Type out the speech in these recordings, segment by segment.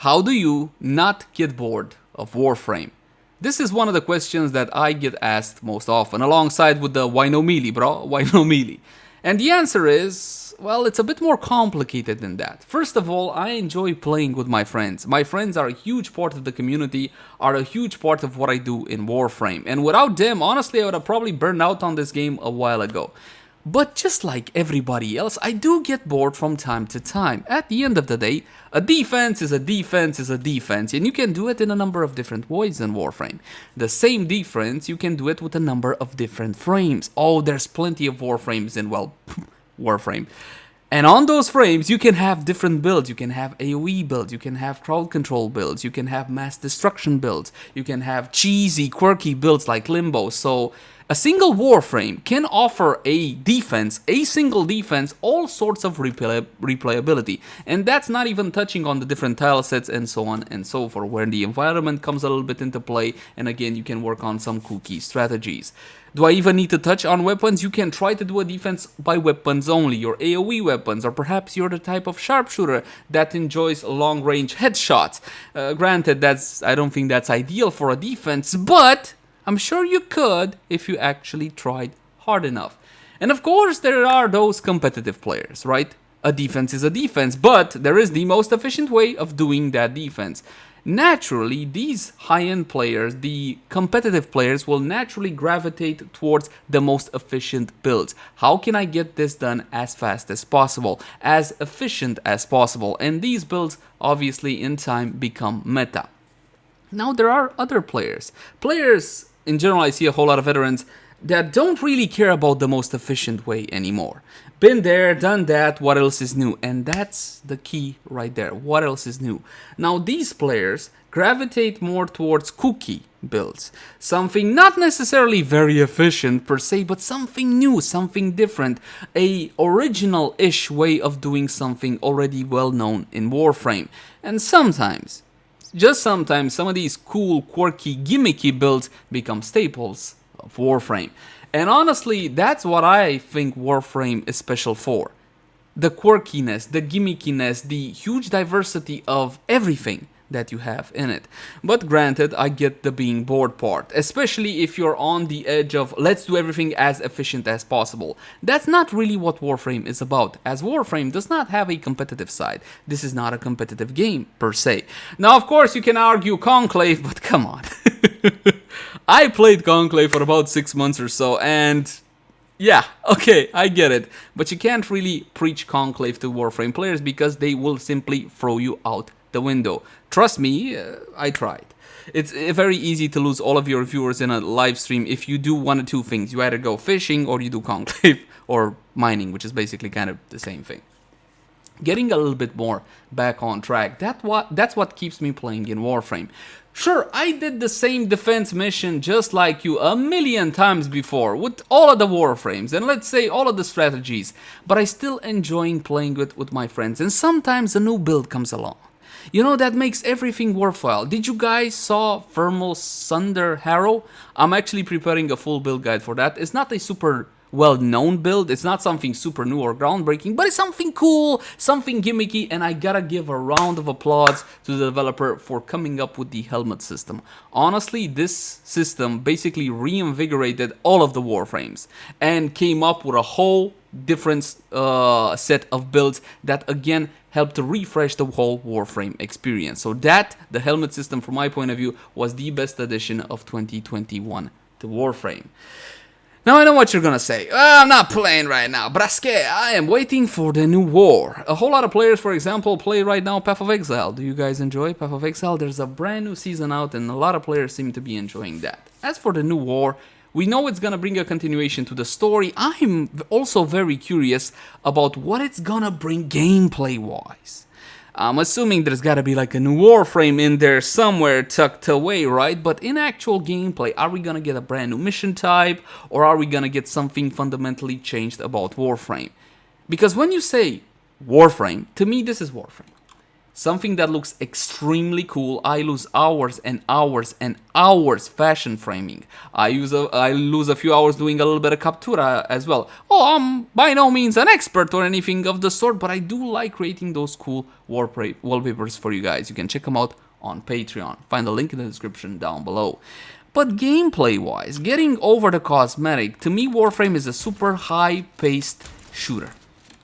How do you not get bored of Warframe? This is one of the questions that I get asked most often, alongside with the why no melee, bro? Why no melee? And the answer is, well, it's a bit more complicated than that. First of all, I enjoy playing with my friends. My friends are a huge part of the community, are a huge part of what I do in Warframe. And without them, honestly, I would have probably burned out on this game a while ago. But just like everybody else, I do get bored from time to time. At the end of the day, a defense is a defense is a defense, and you can do it in a number of different ways in Warframe. The same defense, you can do it with a number of different frames. Oh, there's plenty of Warframes in, well, Warframe. And on those frames, you can have different builds. You can have AoE builds, you can have crowd control builds, you can have mass destruction builds, you can have cheesy, quirky builds like Limbo. So a single Warframe can offer a defense, a single defense, all sorts of replayability. And that's not even touching on the different tile sets and so on and so forth, where the environment comes a little bit into play, and again, you can work on some kooky strategies. Do I even need to touch on weapons? You can try to do a defense by weapons only, your AoE weapons, or perhaps you're the type of sharpshooter that enjoys long-range headshots. Granted, I don't think that's ideal for a defense, but I'm sure you could if you actually tried hard enough. And of course, there are those competitive players, right? A defense is a defense, but there is the most efficient way of doing that defense. Naturally, these high-end players, the competitive players, will naturally gravitate towards the most efficient builds. How can I get this done as fast as possible, as efficient as possible? And these builds, obviously, in time become meta. Now, there are other players. Players, in general, I see a whole lot of veterans that don't really care about the most efficient way anymore. Been there, done that, what else is new? And that's the key right there. What else is new? Now, these players gravitate more towards kooky builds. Something not necessarily very efficient per se, but something new, something different. A original-ish way of doing something already well known in Warframe. And sometimes, just sometimes, some of these cool, quirky, gimmicky builds become staples of Warframe. And honestly, that's what I think Warframe is special for. The quirkiness, the gimmickiness, the huge diversity of everything that you have in it. But granted, I get the being bored part, especially if you're on the edge of let's do everything as efficient as possible. That's not really what Warframe is about, as Warframe does not have a competitive side. This is not a competitive game per se. Now, of course, you can argue Conclave, but come on. I played Conclave for about 6 months or so, and yeah, okay, I get it. But you can't really preach Conclave to Warframe players because they will simply throw you out the window. Trust me, I tried. It's very easy to lose all of your viewers in a live stream if you do one of two things. You either go fishing or you do Conclave or mining, which is basically kind of the same thing. Getting a little bit more back on track, that's what keeps me playing in Warframe. Sure, I did the same defense mission just like you a million times before with all of the Warframes and let's say all of the strategies, but I still enjoying playing with my friends, and sometimes a new build comes along. You know, that makes everything worthwhile. Did you guys saw Thermal Sunder Harrow? I'm actually preparing a full build guide for that. It's not a super well-known build, it's not something super new or groundbreaking, but it's something cool, something gimmicky, and I gotta give a round of applause to the developer for coming up with the helmet system. Honestly, this system basically reinvigorated all of the Warframes and came up with a whole different set of builds that again helped to refresh the whole Warframe experience. So that, the helmet system from my point of view, was the best addition of 2021 to Warframe. Now I know what you're gonna say. I'm not playing right now, Brasque. I am waiting for the new war. A whole lot of players, for example, play right now Path of Exile. Do you guys enjoy Path of Exile? There's a brand new season out and a lot of players seem to be enjoying that. As for the new war, we know it's gonna bring a continuation to the story. I'm also very curious about what it's gonna bring gameplay-wise. I'm assuming there's gotta be like a new Warframe in there somewhere tucked away, right? But in actual gameplay, are we gonna get a brand new mission type? Or are we gonna get something fundamentally changed about Warframe? Because when you say Warframe, to me this is Warframe. something that looks extremely cool. I lose hours and hours and hours fashion framing. I lose a few hours doing a little bit of captura as well. Oh, I'm by no means an expert or anything of the sort, but I do like creating those cool wallpapers for you guys. You can check them out on Patreon. Find the link in the description down below. But gameplay-wise, getting over the cosmetic, to me Warframe is a super high-paced shooter.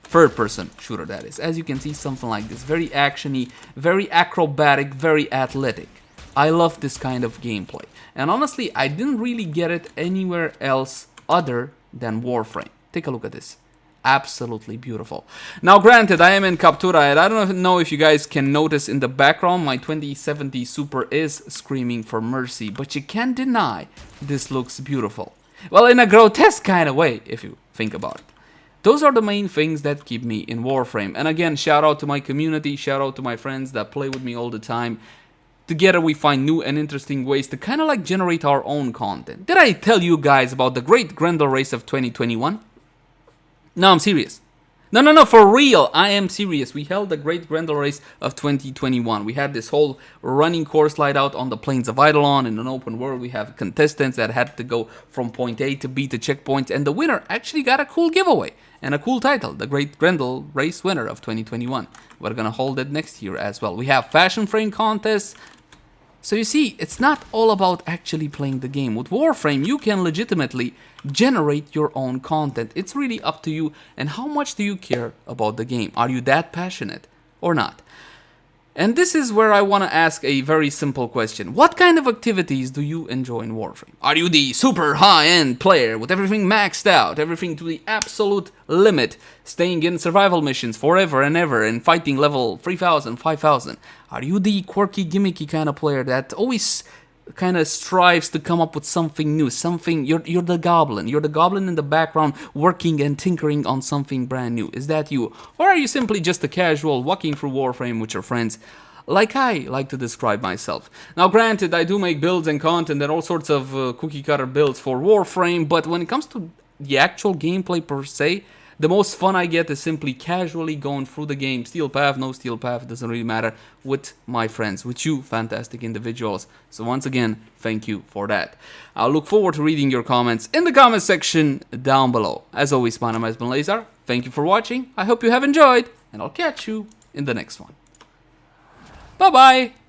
Third-person shooter, that is. As you can see, something like this. Very actiony, very acrobatic, very athletic. I love this kind of gameplay. And honestly, I didn't really get it anywhere else other than Warframe. Take a look at this. Absolutely beautiful. Now granted, I am in Captura, and I don't know if you guys can notice in the background, my 2070 Super is screaming for mercy, but you can't deny this looks beautiful. Well, in a grotesque kind of way, if you think about it. Those are the main things that keep me in Warframe. And again, shout out to my community, shout out to my friends that play with me all the time. Together we find new and interesting ways to kind of like generate our own content. Did I tell you guys about the Great Grendel race of 2021? No, I'm serious. No, for real, I am serious. We held the Great Grendel race of 2021. We had this whole running course laid out on the plains of Eidolon in an open world. We have contestants that had to go from point A to B to checkpoints, and the winner actually got a cool giveaway and a cool title, the Great Grendel race winner of 2021. We're gonna hold it next year as well. We have fashion frame contests. So you see, it's not all about actually playing the game. With Warframe, you can legitimately generate your own content. It's really up to you, and how much do you care about the game? Are you that passionate or not? And this is where I want to ask a very simple question. What kind of activities do you enjoy in Warframe? Are you the super high-end player with everything maxed out, everything to the absolute limit, staying in survival missions forever and ever and fighting level 3000, 5000? Are you the quirky, gimmicky kind of player that always kind of strives to come up with something new, something, you're the goblin in the background working and tinkering on something brand new? Is that you? Or are you simply just a casual walking through Warframe with your friends, like I like to describe myself? Now granted, I do make builds and content and all sorts of cookie cutter builds for Warframe, but when it comes to the actual gameplay per se, the most fun I get is simply casually going through the game, steel path, no steel path, it doesn't really matter, with my friends, with you fantastic individuals. So once again, thank you for that. I'll look forward to reading your comments in the comment section down below. As always, my name has been Leyzar. Thank you for watching. I hope you have enjoyed, and I'll catch you in the next one. Bye-bye!